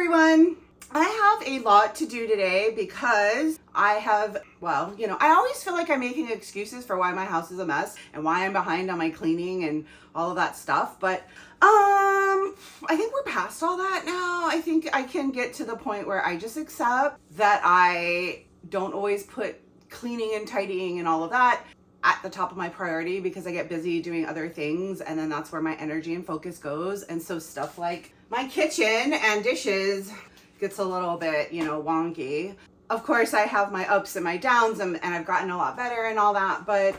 everyone. I have a lot to do today because I have, well, I always feel like I'm making excuses for why my house is a mess and why I'm behind on my cleaning and all of that stuff. But I think we're past all that now. I think I can get to the point where I just accept that I don't always put cleaning and tidying and all of that at the top of my priority because I get busy doing other things, and then that's where my energy and focus goes. And so stuff like my kitchen and dishes gets a little bit, wonky. Of course, I have my ups and my downs, and I've gotten a lot better and all that, but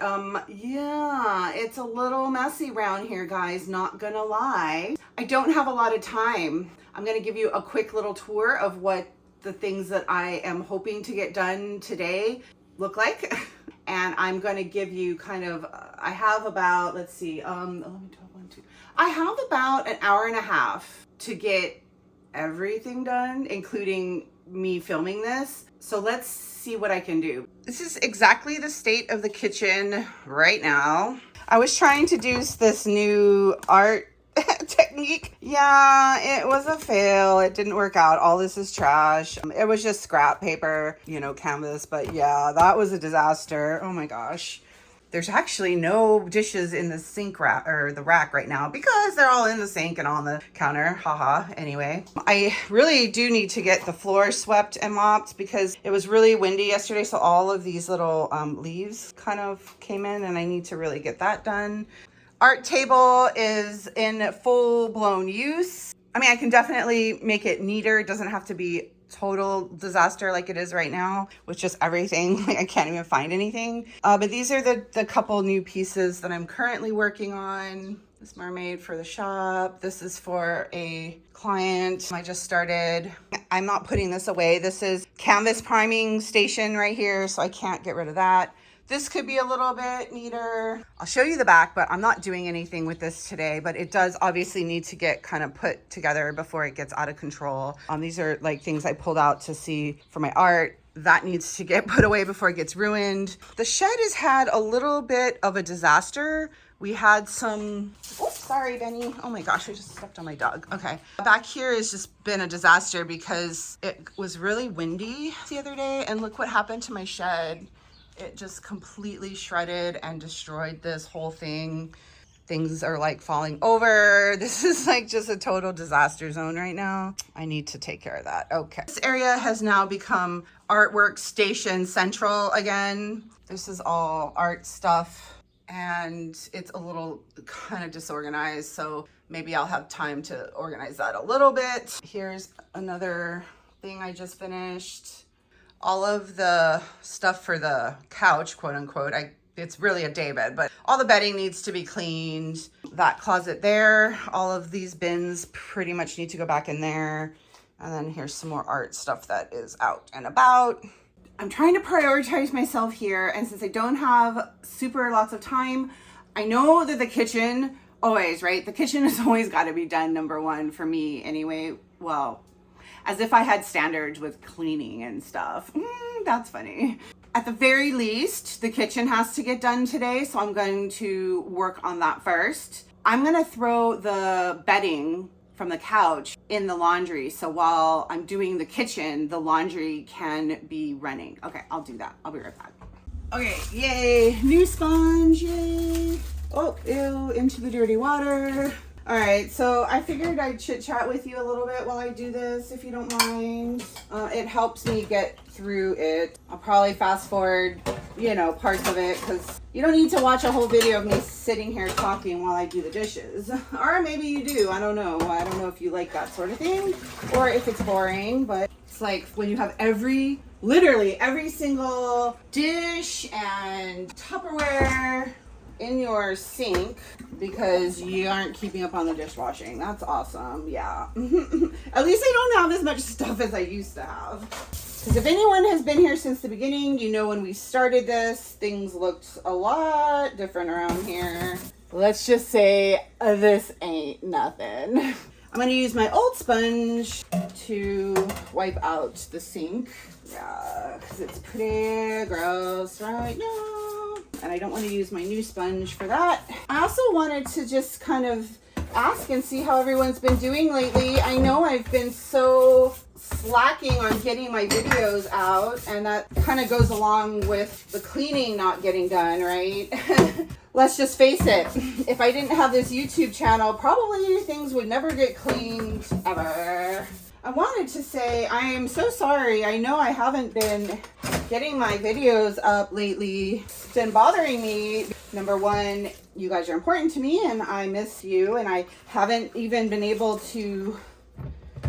yeah, it's a little messy around here, guys, not gonna lie. I don't have a lot of time. I'm gonna give you a quick little tour of what the things that I am hoping to get done today look like. And I'm going to give you kind of, I have about, let's see, I have about an hour and a half to get everything done, including me filming this. So let's see what I can do. This is exactly the state of the kitchen right now. I was trying to do this new art technique. Yeah, it was a fail. It didn't work out. All this is trash. It was just scrap paper, canvas. But yeah, that was a disaster. Oh my gosh. There's actually no dishes in the sink rack or the rack right now because they're all in the sink and on the counter. Haha. Anyway, I really do need to get the floor swept and mopped because it was really windy yesterday. So all of these little leaves kind of came in, and I need to really get that done. Art table is in full-blown use. I mean, I can definitely make it neater. It doesn't have to be total disaster like it is right now with just everything. Like I can't even find anything. But these are the couple new pieces that I'm currently working on. This mermaid for the shop. This is for a client I just started. I'm not putting this away. This is canvas priming station right here, so I can't get rid of that. This could be a little bit neater. I'll show you the back, but I'm not doing anything with this today, but it does obviously need to get kind of put together before it gets out of control. These are like things I pulled out to see for my art. That needs to get put away before it gets ruined. The shed has had a little bit of a disaster. We had some, oops, sorry, Benny. Oh my gosh, I just stepped on my dog. Okay. Back here has just been a disaster because it was really windy the other day, and look what happened to my shed. It just completely shredded and destroyed this whole thing. Things are like falling over. This is like just a total disaster zone right now. I need to take care of that. Okay. This area has now become artwork station central again. This is all art stuff, and it's a little kind of disorganized. So maybe I'll have time to organize that a little bit. Here's another thing I just finished. All of the stuff for the couch, quote unquote, it's really a day bed, but all the bedding needs to be cleaned. That closet there, all of these bins pretty much need to go back in there. And then here's some more art stuff that is out and about. I'm trying to prioritize myself here, and since I don't have super lots of time, I know that the kitchen, always, right? The kitchen has always got to be done, number one, for me anyway. Well, as if I had standards with cleaning and stuff. That's funny. At the very least, the kitchen has to get done today, so I'm going to work on that first. I'm gonna throw the bedding from the couch in the laundry, so while I'm doing the kitchen, the laundry can be running. Okay, I'll do that. I'll be right back. Okay, yay, new sponge, yay. Oh, ew, into the dirty water. All right, so I figured I'd chit chat with you a little bit while I do this, if you don't mind. It helps me get through it. I'll probably fast forward, parts of it, because you don't need to watch a whole video of me sitting here talking while I do the dishes. Or maybe you do, I don't know. I don't know if you like that sort of thing, or if it's boring, but it's like when you have literally every single dish and Tupperware in your sink because you aren't keeping up on the dishwashing. That's awesome. Yeah. At least I don't have as much stuff as I used to have. Because if anyone has been here since the beginning, when we started this, things looked a lot different around here. Let's just say this ain't nothing. I'm going to use my old sponge to wipe out the sink. Yeah, because it's pretty gross right now. And I don't want to use my new sponge for that. I also wanted to just kind of ask and see how everyone's been doing lately. I know I've been so slacking on getting my videos out, and that kind of goes along with the cleaning not getting done, right? Let's just face it, if I didn't have this YouTube channel, probably things would never get cleaned ever. I wanted to say I am so sorry. I know I haven't been getting my videos up lately. It's been bothering me. Number one, you guys are important to me and I miss you, and I haven't even been able to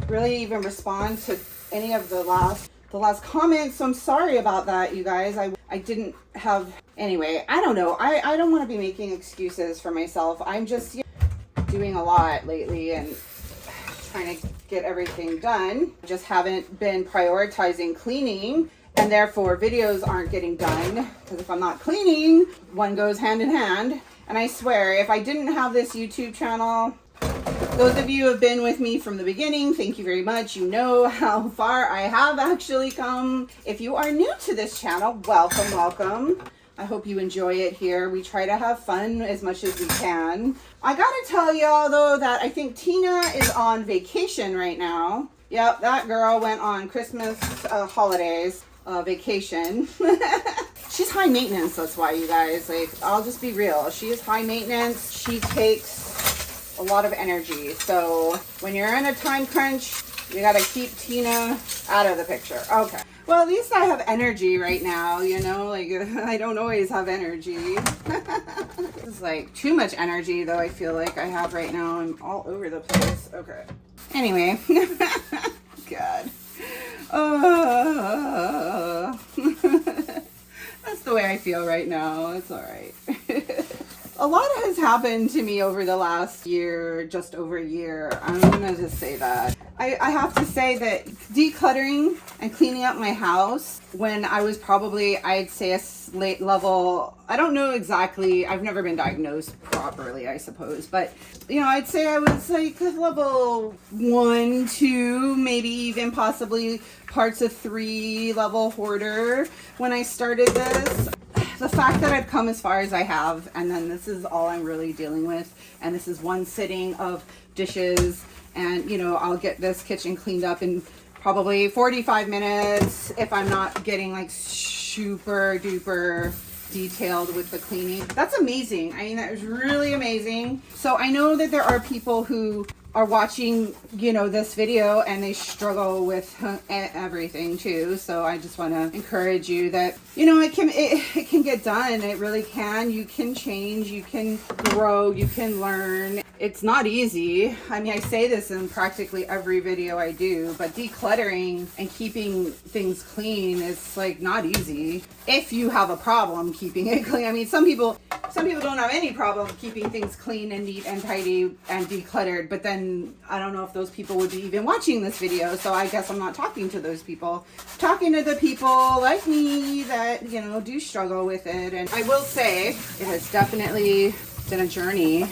really even respond to any of the last comments. So I'm sorry about that, you guys. I didn't have, anyway, I don't know. I don't want to be making excuses for myself. I'm just doing a lot lately and trying to get everything done. I just haven't been prioritizing cleaning, and therefore videos aren't getting done, because if I'm not cleaning, one goes hand in hand. And I swear, if I didn't have this YouTube channel, those of you who have been with me from the beginning, thank you very much. You know how far I have actually come. If you are new to this channel, welcome, welcome. I hope you enjoy it here. We try to have fun as much as we can. I gotta tell y'all though that I think Tina is on vacation right now. Yep, that girl went on Christmas holidays vacation. She's high maintenance, that's why, you guys. Like, I'll just be real. She is high maintenance. She takes a lot of energy. So when you're in a time crunch, you gotta keep Tina out of the picture. Okay. Well, at least I have energy right now, you know? Like, I don't always have energy. This is like too much energy, though, I feel like I have right now. I'm all over the place. Okay. Anyway. God. That's the way I feel right now. It's all right. A lot has happened to me over the last year, just over a year. I'm gonna just say that. I have to say that decluttering and cleaning up my house when I was probably, I'd say, a late level, I don't know exactly, I've never been diagnosed properly, I suppose, but you know, I'd say I was like level 1, 2, maybe even possibly parts of 3 level hoarder when I started this. The fact that I've come as far as I have, and then this is all I'm really dealing with, and this is one sitting of dishes, and you know, I'll get this kitchen cleaned up in probably 45 minutes if I'm not getting like super duper detailed with the cleaning. That's amazing. I mean, that was really amazing. So I know that there are people who are watching, you know, this video and they struggle with everything too. So I just want to encourage you that, you know, it can get done. It really can. You can change, you can grow, you can learn. It's not easy. I mean, I say this in practically every video I do, but decluttering and keeping things clean is like not easy if you have a problem keeping it clean. I mean, some people don't have any problem keeping things clean and neat and tidy and decluttered, but then I don't know if those people would be even watching this video, so I guess I'm not talking to those people. I'm talking to the people like me that, you know, do struggle with it. And I will say it has definitely been a journey.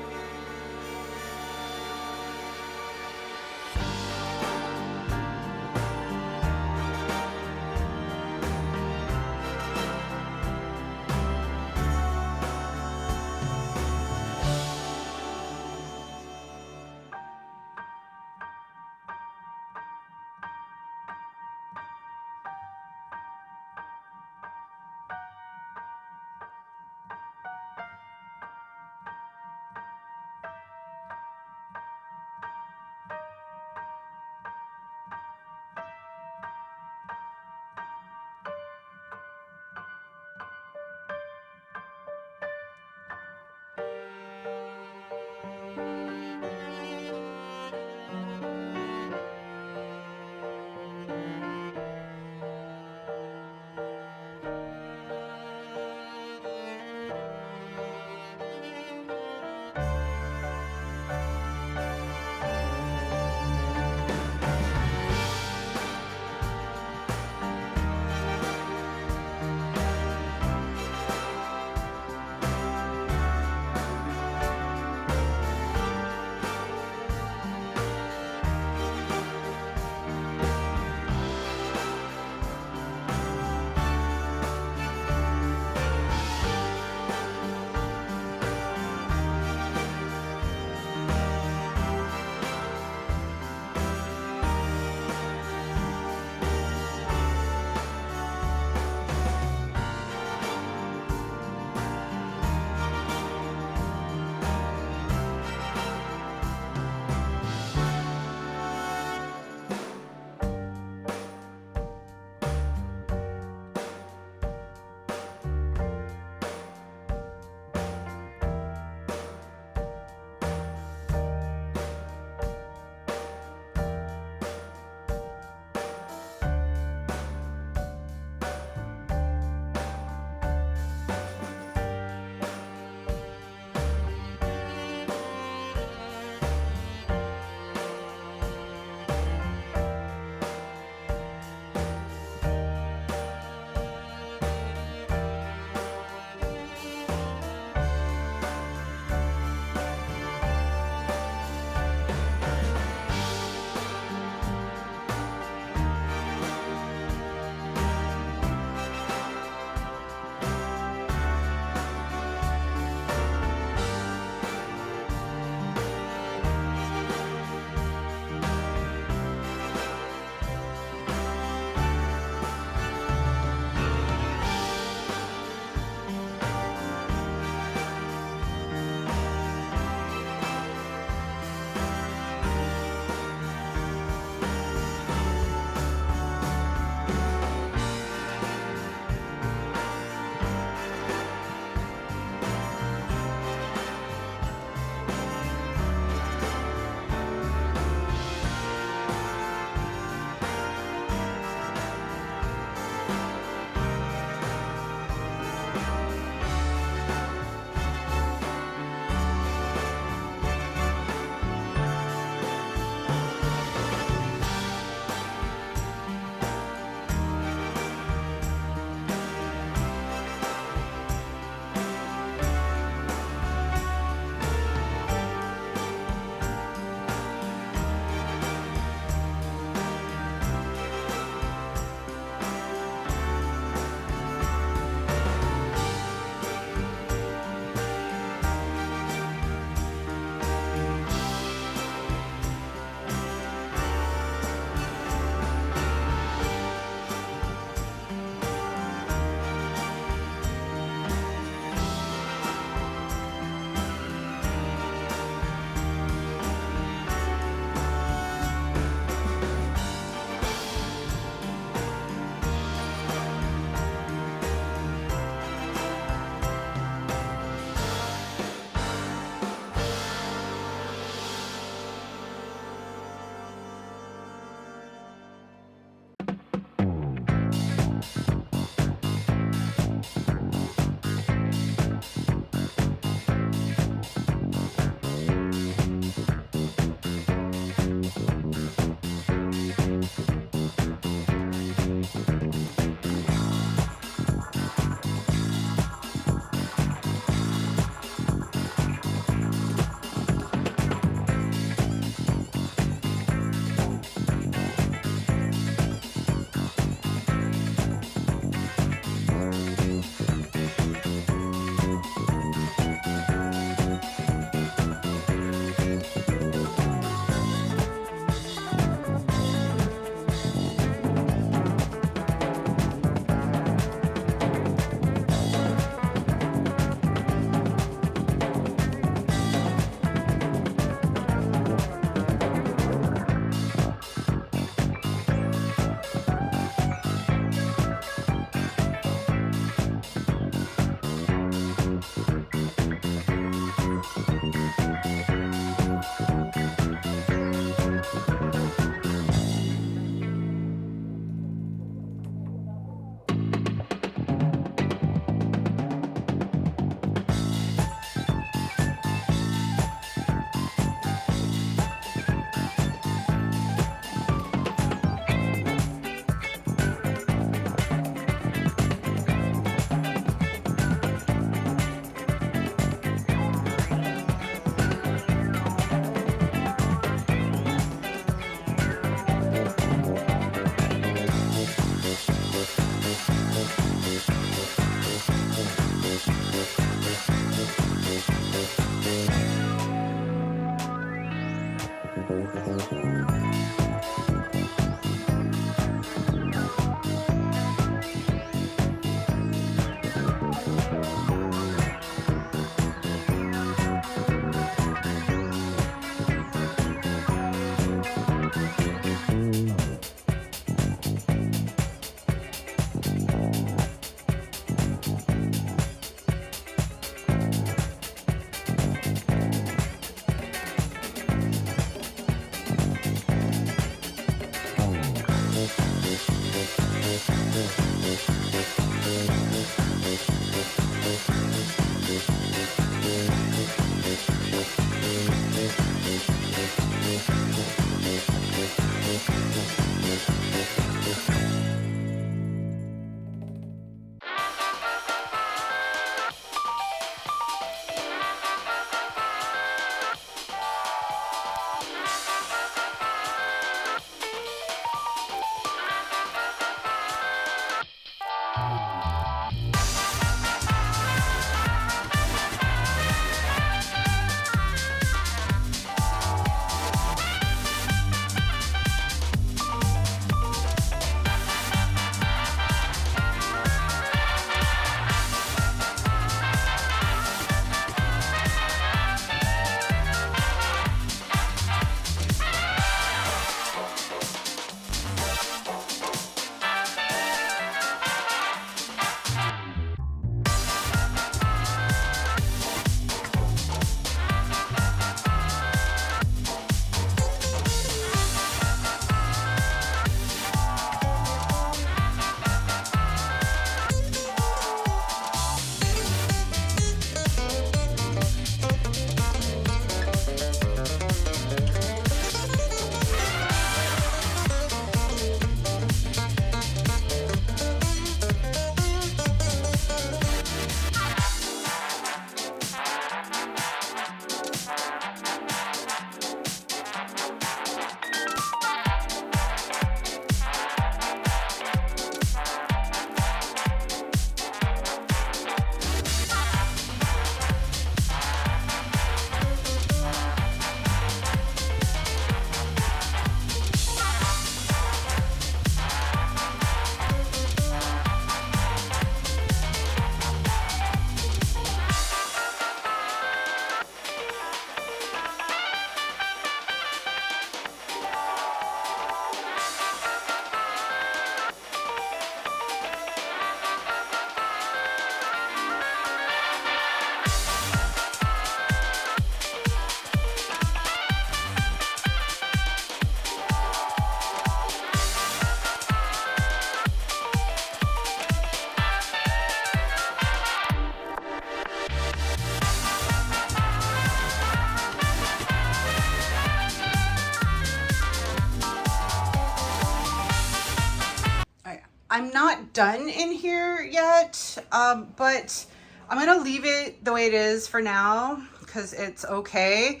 I'm not done in here yet, but I'm gonna leave it the way it is for now because it's okay.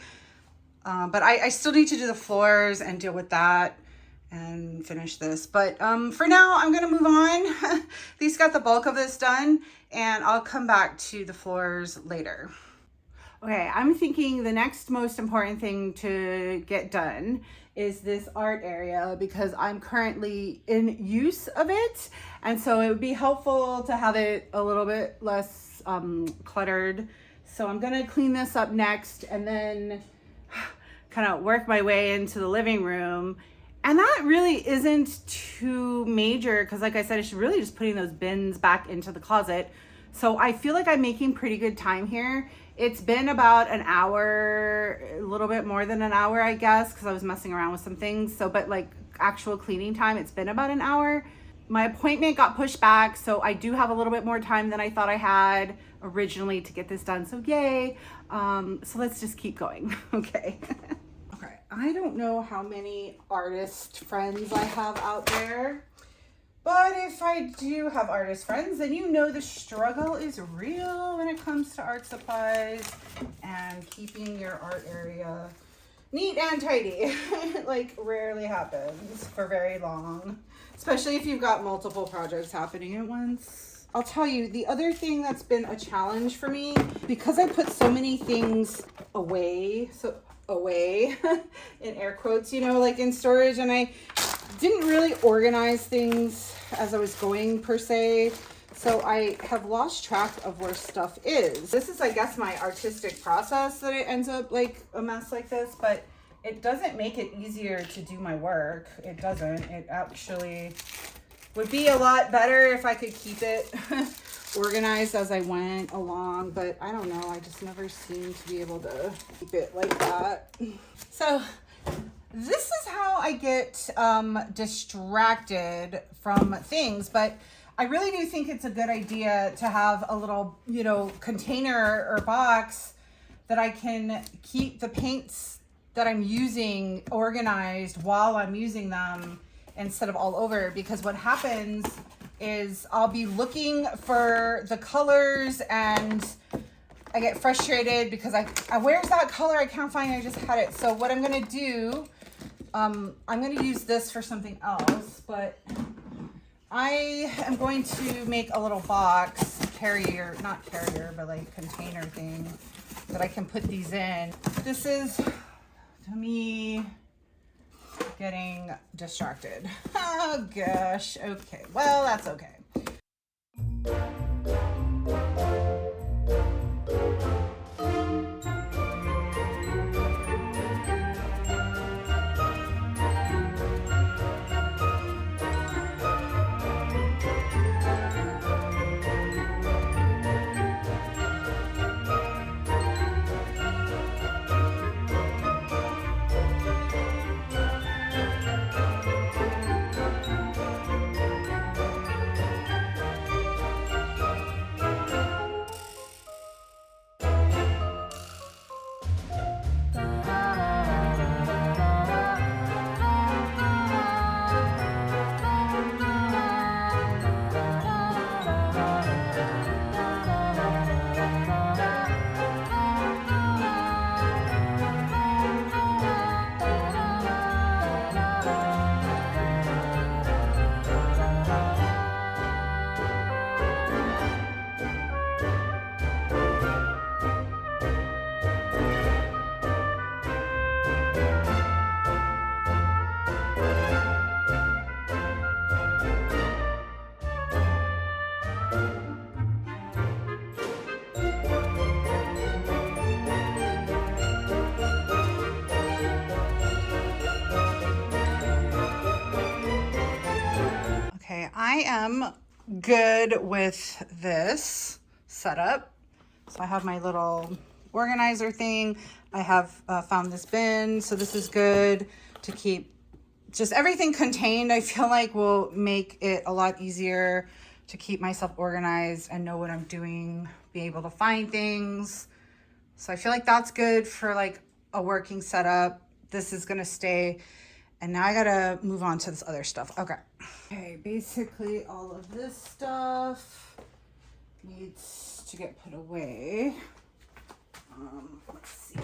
But I still need to do the floors and deal with that and finish this. But for now, I'm gonna move on. At least got the bulk of this done, and I'll come back to the floors later. Okay, I'm thinking the next most important thing to get done is this art area because I'm currently in use of it. And so it would be helpful to have it a little bit less cluttered. So I'm gonna clean this up next and then kind of work my way into the living room. And that really isn't too major because like I said, it's really just putting those bins back into the closet. So I feel like I'm making pretty good time here. It's been about an hour, a little bit more than an hour, I guess, because I was messing around with some things. So, but like actual cleaning time, it's been about an hour. My appointment got pushed back, so I do have a little bit more time than I thought I had originally to get this done. So yay. So let's just keep going. Okay. Okay. I don't know how many artist friends I have out there. But if I do have artist friends, then you know the struggle is real when it comes to art supplies and keeping your art area neat and tidy. Like rarely happens for very long, especially if you've got multiple projects happening at once. I'll tell you, the other thing that's been a challenge for me, because I put so many things away, in air quotes, you know, like in storage, and I didn't really organize things as I was going per se. So I have lost track of where stuff is. This is, I guess, my artistic process that it ends up like a mess like this, but it doesn't make it easier to do my work. It doesn't. It actually would be a lot better if I could keep it organized as I went along, but I don't know. I just never seem to be able to keep it like that. So this is how I get distracted from things, but I really do think it's a good idea to have a little, you know, container or box that I can keep the paints that I'm using organized while I'm using them instead of all over, because what happens is I'll be looking for the colors and I get frustrated because I where's that color? I can't find it. I just had it. So what I'm going to do, I'm going to use this for something else, but I am going to make a little box, not carrier, but like container thing that I can put these in. This is me getting distracted. Oh gosh. Okay. Well, that's okay. Okay, I am good with this setup. So I have my little organizer thing. I have found this bin, so this is good to keep just everything contained. I feel like will make it a lot easier to keep myself organized and know what I'm doing, be able to find things. So I feel like that's good for like a working setup. This is gonna stay. And now I gotta move on to this other stuff. Okay, basically all of this stuff needs to get put away. Let's see.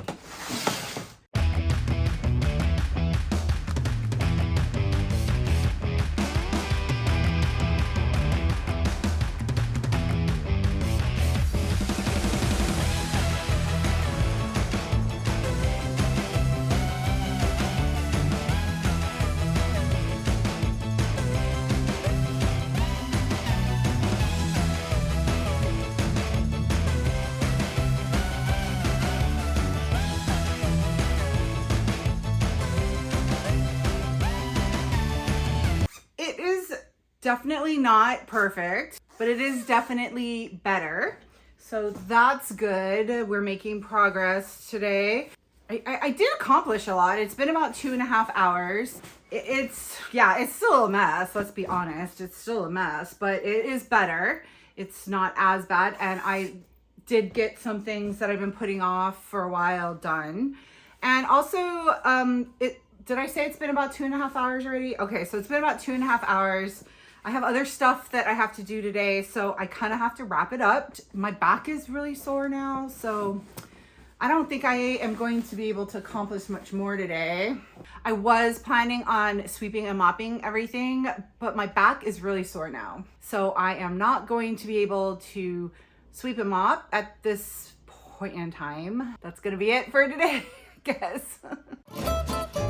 Definitely not perfect, but it is definitely better. So that's good. We're making progress today. I did accomplish a lot. It's been about 2.5 hours. It's still a mess. Let's be honest. It's still a mess, but it is better. It's not as bad. And I did get some things that I've been putting off for a while done. And also, did I say it's been about 2.5 hours already? Okay, so it's been about 2.5 hours. I have other stuff that I have to do today, so I kind of have to wrap it up. My back is really sore now, so I don't think I am going to be able to accomplish much more today. I was planning on sweeping and mopping everything, but my back is really sore now. So I am not going to be able to sweep and mop at this point in time. That's gonna be it for today, I guess.